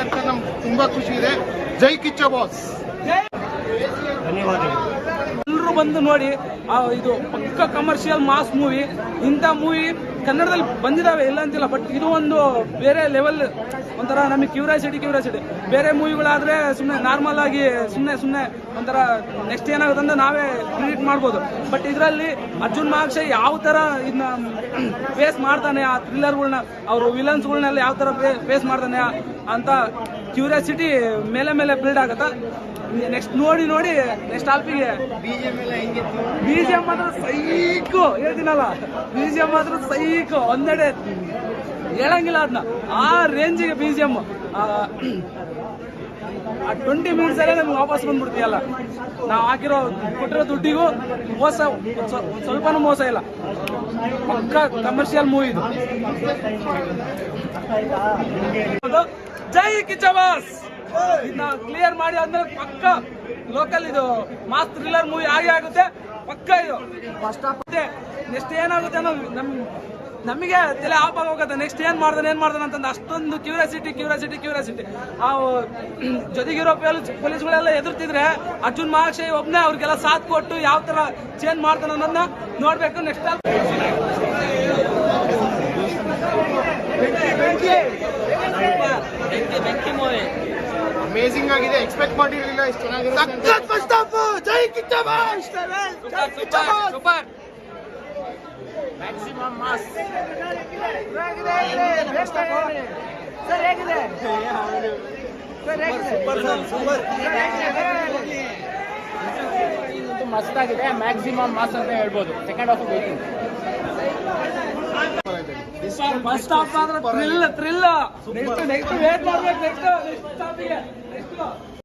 ಅಂತ ನಮ್ಗೆ ತುಂಬಾ ಖುಷಿ ಇದೆ. ಜೈ ಕಿಚ್ಚ ಬಾಸ್. ಧನ್ಯವಾದಗಳು. ಎಲ್ಲರೂ ಬಂದು ನೋಡಿ. ಇದು ಪಕ್ಕ ಕಮರ್ಷಿಯಲ್ ಮಾಸ್ ಮೂವಿ. ಇಂಥ ಮೂವಿ ಕನ್ನಡದಲ್ಲಿ ಬಂದಿದ್ದಾವೆ, ಇಲ್ಲ ಅಂತಿಲ್ಲ. ಬಟ್ ಇದು ಒಂದು ಬೇರೆ ಲೆವೆಲ್, ಒಂಥರ ನಮಗೆ ಕ್ಯೂರಿಯಾಸಿಟಿ. ಬೇರೆ ಮೂವಿಗಳಾದ್ರೆ ಸುಮ್ಮನೆ ನಾರ್ಮಲ್ ಆಗಿ ಸುಮ್ಮನೆ ಒಂಥರ ನೆಕ್ಸ್ಟ್ ಏನಾಗುತ್ತೆ ಅಂತ ನಾವೇ ಪ್ರಿಡಿಕ್ಟ್ ಮಾಡ್ಬೋದು. ಬಟ್ ಇದರಲ್ಲಿ ಅರ್ಜುನ್ ಮಹಾಕ್ಷಯ್ ಯಾವ ಥರ ಇದನ್ನ ಫೇಸ್ ಮಾಡ್ತಾನೆ, ಆ ಥ್ರಿಲ್ಲರ್ಗಳನ್ನ, ಅವರು ವಿಲನ್ಸ್ಗಳನ್ನೆಲ್ಲ ಯಾವ ಥರ ಫೇಸ್ ಮಾಡ್ತಾನೆ ಅಂತ ಕ್ಯೂರಿಯಾಸಿಟಿ ಮೇಲೆ ಬಿಲ್ಡ್ ಆಗುತ್ತಾ. ನೆಕ್ಸ್ಟ್ ನೋಡಿ ನೆಕ್ಸ್ಟ್ ಆಲ್ಪಿಗೆ BGM ಮಾತ್ರ ಸೈಕು, ಹೇಳ್ತೀನಲ್ಲ, BGM ಮಾತ್ರ ಸೈಕು. ಒಂದೆಡೆ ಹೇಳಂಗಿಲ್ಲ ಅದನ್ನ, ಆ ರೇಂಜಿಗೆ BGM. 20 ಮಿನಿಟ್ಸ್ ಅಲ್ಲೇ ನಮ್ಗೆ ವಾಪಸ್ ಬಂದ್ಬಿಡ್ತೀಯಲ್ಲ. ನಾವು ಕೊಟ್ಟಿರೋ ದುಡ್ಡಿಗೂ ಮೋಸ, ಸ್ವಲ್ಪನೂ ಮೋಸ ಇಲ್ಲ. ಪಕ್ಕ ಕಮರ್ಷಿಯಲ್ ಮೂವಿ ಇದು. ಜೈ ಕಿಚ್ಚ ಬಾಸ್. ಇದನ್ನ ಕ್ಲಿಯರ್ ಮಾಡಿ ಆದ್ಮೇಲೆ ಪಕ್ಕ ಲೋಕಲ್ ಇದು ಮಾಸ್ ಥ್ರಿಲ್ಲರ್ ಮೂವಿ ಆಗುತ್ತೆ ಪಕ್ಕ. ಇದು ಫಸ್ಟ್ ಆಗುತ್ತೆ. ನೆಕ್ಸ್ಟ್ ಏನಾಗುತ್ತೆ ಅನ್ನೋ ನಮಗೆ ತಲೆ ಆಫ್ ಆಗೋಗುತ್ತೆ. ನೆಕ್ಸ್ಟ್ ಏನ್ ಮಾಡ್ದಾನೆ ಅಂತಂದು ಅಷ್ಟೊಂದು ಕ್ಯೂರಿಯಾಸಿಟಿ. ಆ ಜೊತೆಗಿರೋ ಪೊಲೀಸ್ಗಳೆಲ್ಲ ಎದುರ್ತಿದ್ರೆ ಅರ್ಜುನ್ ಮಹಾಕ್ಷಯ್ ಒಬ್ನೇ ಅವ್ರಿಗೆಲ್ಲ ಸಾಥ್ ಕೊಟ್ಟು ಯಾವ ತರ ಚೇಂಜ್ ಮಾಡ್ತಾನೆ ಅನ್ನೋದನ್ನ ನೋಡ್ಬೇಕು. ನೆಕ್ಸ್ಟ್ ಅಮೇಜಿಂಗ್ ಆಗಿದೆ. ಎಕ್ಸ್ಪೆಕ್ಟ್ ಮಾಡಿರಲಿಲ್ಲ ಇಷ್ಟು ಚೆನ್ನಾಗಿದೆ. Jai Kichcha boss. Super. Maximum mass. ಮಸ್ತ್ ಆಗಿದೆ. ಮ್ಯಾಕ್ಸಿಮಮ್ ಮಾಸ್ ಅಂತ ಹೇಳ್ಬೋದು. ಸೆಕೆಂಡ್ ಹಾಫ್ ಹೋಗ್ತೀನಿ. ಫಸ್ಟ್ ಹಾಫ್ ಮಾತ್ರ ಥ್ರಿಲ್. ನೆಕ್ಸ್ಟ್ ವೇಟ್ ಮಾಡ್ಬೇಕು. ನೆಕ್ಸ್ಟ್